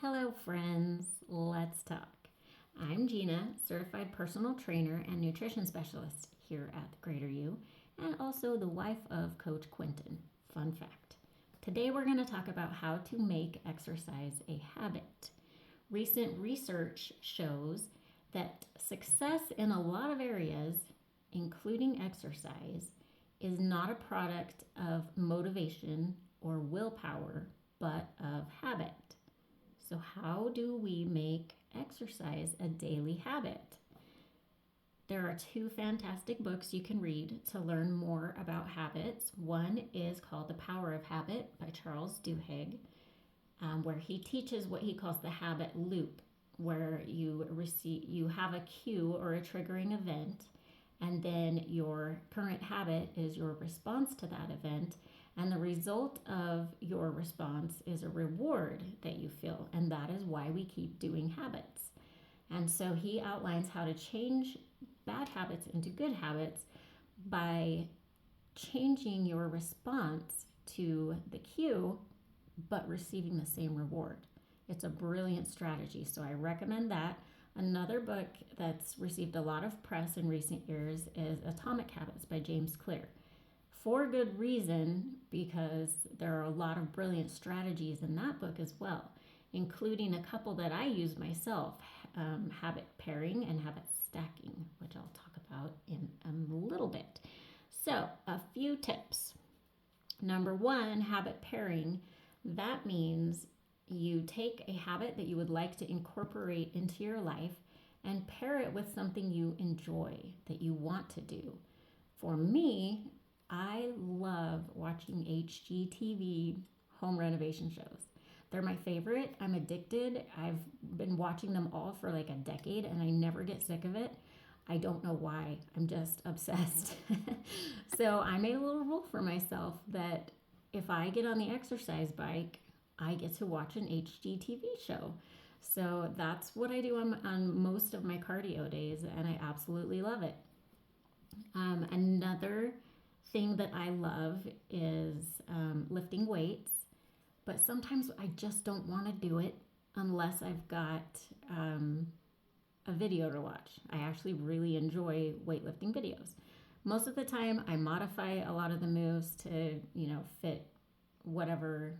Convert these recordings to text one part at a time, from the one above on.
Hello, friends. Let's talk. I'm Gina, certified personal trainer and nutrition specialist here at the Greater U, and also the wife of Coach Quentin. Fun fact. Today, we're going to talk about how to make exercise a habit. Recent research shows that success in a lot of areas, including exercise, is not a product of motivation or willpower, but of habit. So, how do we make exercise a daily habit? There are two fantastic books you can read to learn more about habits. One is called The Power of Habit by Charles Duhigg, where he teaches what he calls the habit loop, where you have a cue or a triggering event, and then your current habit is your response to that event, and the result of your response is a reward that you feel, and that is why we keep doing habits. And so he outlines how to change bad habits into good habits by changing your response to the cue but receiving the same reward. It's a brilliant strategy, so I recommend that. Another book that's received a lot of press in recent years is Atomic Habits by James Clear. For good reason, because there are a lot of brilliant strategies in that book as well, including a couple that I use myself, habit pairing and habit stacking, which I'll talk about in a little bit. So, a few tips. Number one, habit pairing. That means you take a habit that you would like to incorporate into your life and pair it with something you enjoy, that you want to do. For me, I love watching HGTV home renovation shows. They're my favorite. I'm addicted. I've been watching them all for like a decade and I never get sick of it. I don't know why. I'm just obsessed. So I made a little rule for myself that if I get on the exercise bike, I get to watch an HGTV show. So that's what I do on most of my cardio days, and I absolutely love it. Another thing that I love is lifting weights, but sometimes I just don't want to do it unless I've got a video to watch. I actually really enjoy weightlifting videos. Most of the time, I modify a lot of the moves to, fit whatever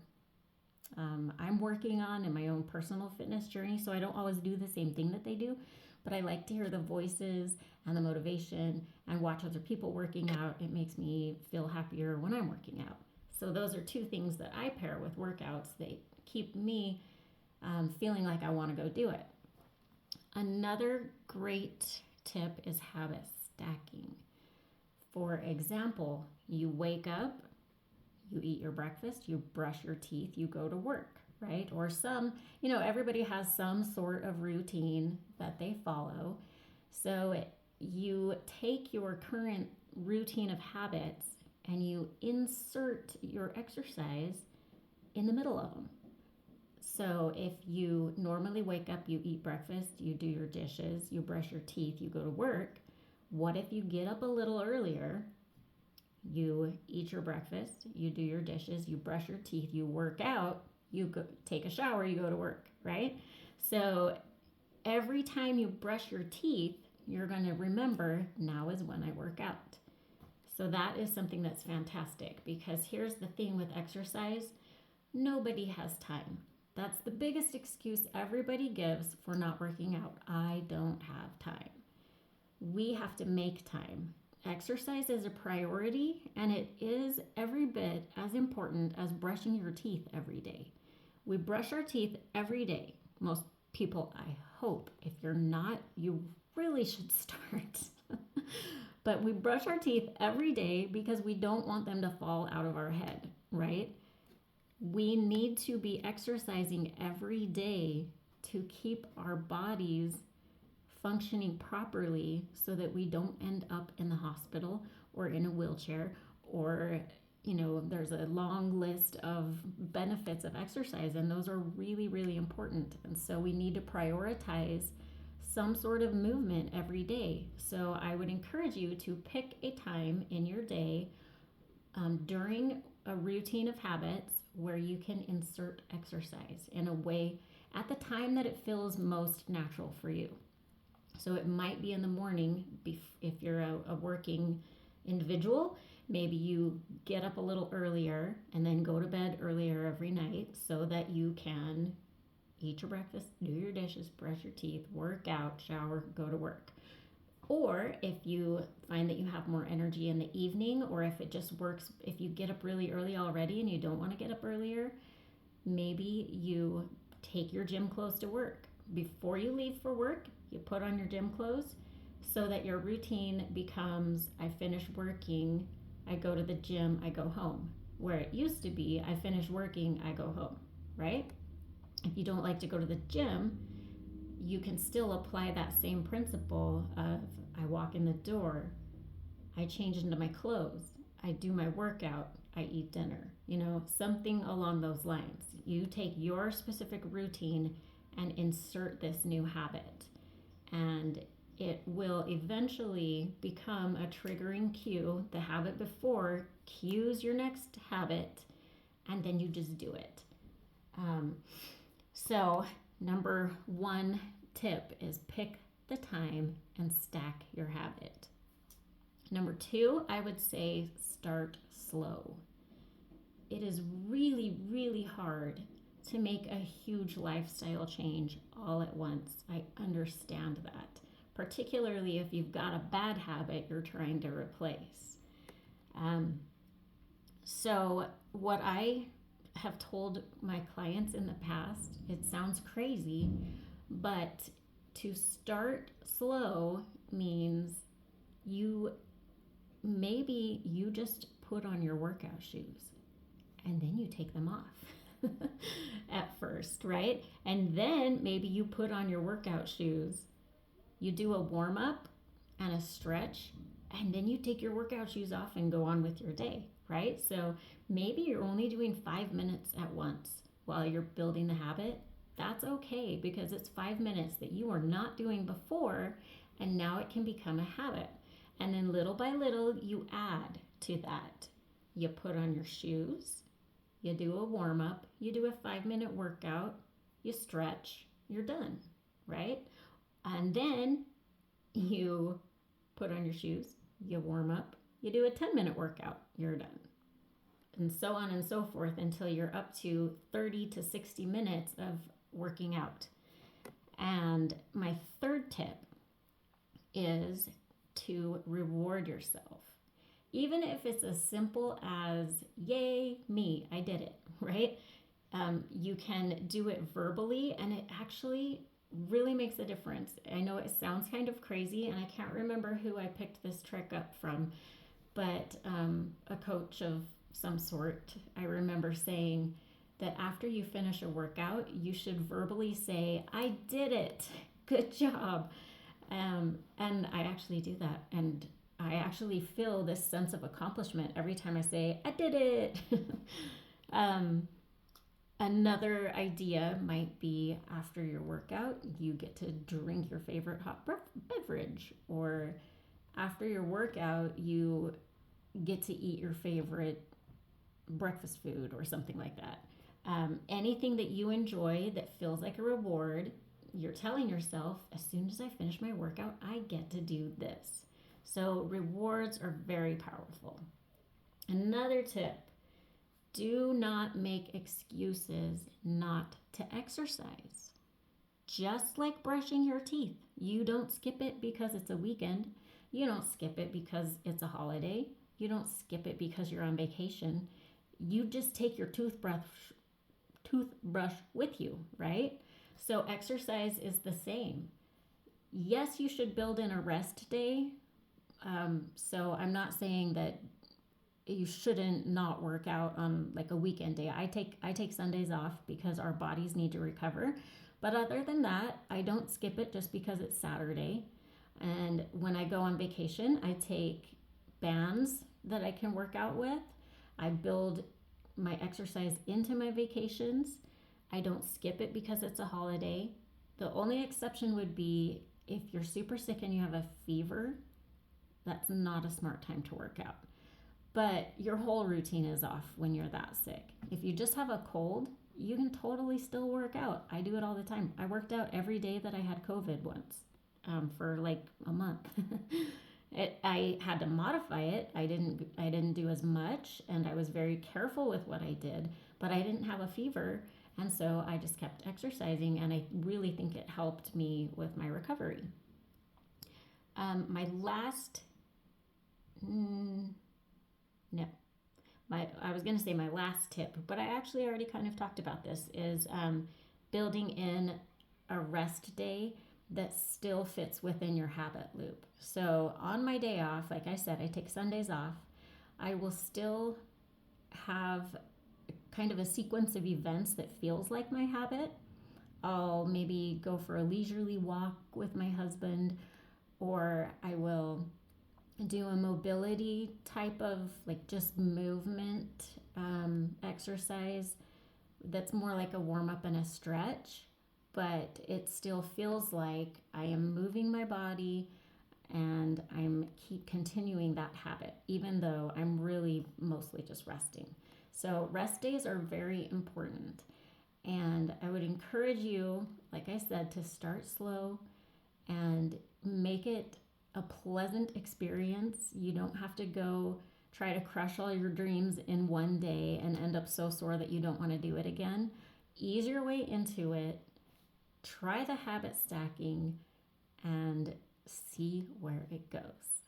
I'm working on in my own personal fitness journey. So I don't always do the same thing that they do, but I like to hear the voices and the motivation and watch other people working out. It makes me feel happier when I'm working out. So those are two things that I pair with workouts. They keep me feeling like I want to go do it. Another great tip is habit stacking. For example, you wake up, you eat your breakfast, you brush your teeth, you go to work, right? Or everybody has some sort of routine that they follow. So you take your current routine of habits and you insert your exercise in the middle of them. So if you normally wake up, you eat breakfast, you do your dishes, you brush your teeth, you go to work. What if you get up a little earlier, you eat your breakfast, you do your dishes, you brush your teeth, you work out, you go take a shower, you go to work, right? So every time you brush your teeth, you're going to remember, now is when I work out. So that is something that's fantastic, because here's the thing with exercise, nobody has time. That's the biggest excuse everybody gives for not working out. I don't have time. We have to make time. Exercise is a priority, and it is every bit as important as brushing your teeth every day. We brush our teeth every day. Most people, I hope. If you're not, you really should start. But we brush our teeth every day because we don't want them to fall out of our head, right? We need to be exercising every day to keep our bodies functioning properly so that we don't end up in the hospital or in a wheelchair, or there's a long list of benefits of exercise, and those are really, really important. And so we need to prioritize some sort of movement every day. So I would encourage you to pick a time in your day during a routine of habits where you can insert exercise in a way at the time that it feels most natural for you. So it might be in the morning if you're a working individual. Maybe you get up a little earlier and then go to bed earlier every night so that you can eat your breakfast, do your dishes, brush your teeth, work out, shower, go to work. Or if you find that you have more energy in the evening, or if it just works, if you get up really early already and you don't want to get up earlier, maybe you take your gym clothes to work. Before you leave for work, you put on your gym clothes so that your routine becomes, I finish working, I go to the gym, I go home. Where it used to be, I finish working, I go home, right? If you don't like to go to the gym, you can still apply that same principle of I walk in the door, I change into my clothes, I do my workout, I eat dinner. Something along those lines. You take your specific routine and insert this new habit, and it will eventually become a triggering cue. The habit before cues your next habit, and then you just do it. So number one tip is pick the time and stack your habit. Number two, I would say start slow. It is really, really hard to make a huge lifestyle change all at once. I understand that, particularly if you've got a bad habit you're trying to replace. So what I have told my clients in the past, it sounds crazy, but to start slow means maybe you just put on your workout shoes and then you take them off at first, right? And then maybe you put on your workout shoes, you do a warm up and a stretch, and then you take your workout shoes off and go on with your day, right? So maybe you're only doing 5 minutes at once while you're building the habit. That's okay, because it's 5 minutes that you were not doing before, and now it can become a habit. And then little by little, you add to that. You put on your shoes, you do a warm up, you do a 5-minute workout, you stretch, you're done, right? And then you put on your shoes, you warm up, you do a 10-minute workout, you're done. And so on and so forth until you're up to 30 to 60 minutes of working out. And my third tip is to reward yourself. Even if it's as simple as, yay, me, I did it, right? You can do it verbally, and it actually really makes a difference. I know it sounds kind of crazy, and I can't remember who I picked this trick up from, but a coach of some sort, I remember saying that after you finish a workout, you should verbally say, I did it, good job. And I actually do that, and I actually feel this sense of accomplishment every time I say, I did it. Another idea might be after your workout, you get to drink your favorite hot beverage, or after your workout, you get to eat your favorite breakfast food or something like that. Anything that you enjoy that feels like a reward, you're telling yourself, as soon as I finish my workout, I get to do this. So rewards are very powerful. Another tip, do not make excuses not to exercise. Just like brushing your teeth, you don't skip it because it's a weekend. You don't skip it because it's a holiday. You don't skip it because you're on vacation. You just take your toothbrush with you, right? So exercise is the same. Yes, you should build in a rest day. So I'm not saying that you shouldn't not work out on like a weekend day. I take Sundays off because our bodies need to recover. But other than that, I don't skip it just because it's Saturday. And when I go on vacation, I take bands that I can work out with. I build my exercise into my vacations. I don't skip it because it's a holiday. The only exception would be if you're super sick and you have a fever. That's not a smart time to work out. But your whole routine is off when you're that sick. If you just have a cold, you can totally still work out. I do it all the time. I worked out every day that I had COVID once, for like a month. I had to modify it. I didn't do as much, and I was very careful with what I did. But I didn't have a fever, and so I just kept exercising, and I really think it helped me with my recovery. My last, no, I was going to say my last tip, but I actually already kind of talked about this, is building in a rest day that still fits within your habit loop. So on my day off, like I said, I take Sundays off. I will still have kind of a sequence of events that feels like my habit. I'll maybe go for a leisurely walk with my husband, or I will do a mobility type of like just movement exercise that's more like a warm up and a stretch, but it still feels like I am moving my body and I'm keep continuing that habit, even though I'm really mostly just resting. So rest days are very important. And I would encourage you, like I said, to start slow and make it a pleasant experience. You don't have to go try to crush all your dreams in one day and end up so sore that you don't want to do it again. Ease your way into it. Try the habit stacking and see where it goes.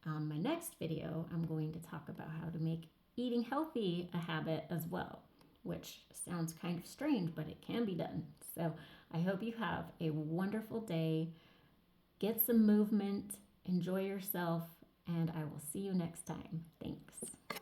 On my next video, I'm going to talk about how to make eating healthy a habit as well, which sounds kind of strange, but it can be done. So I hope you have a wonderful day. Get some movement, enjoy yourself, and I will see you next time. Thanks.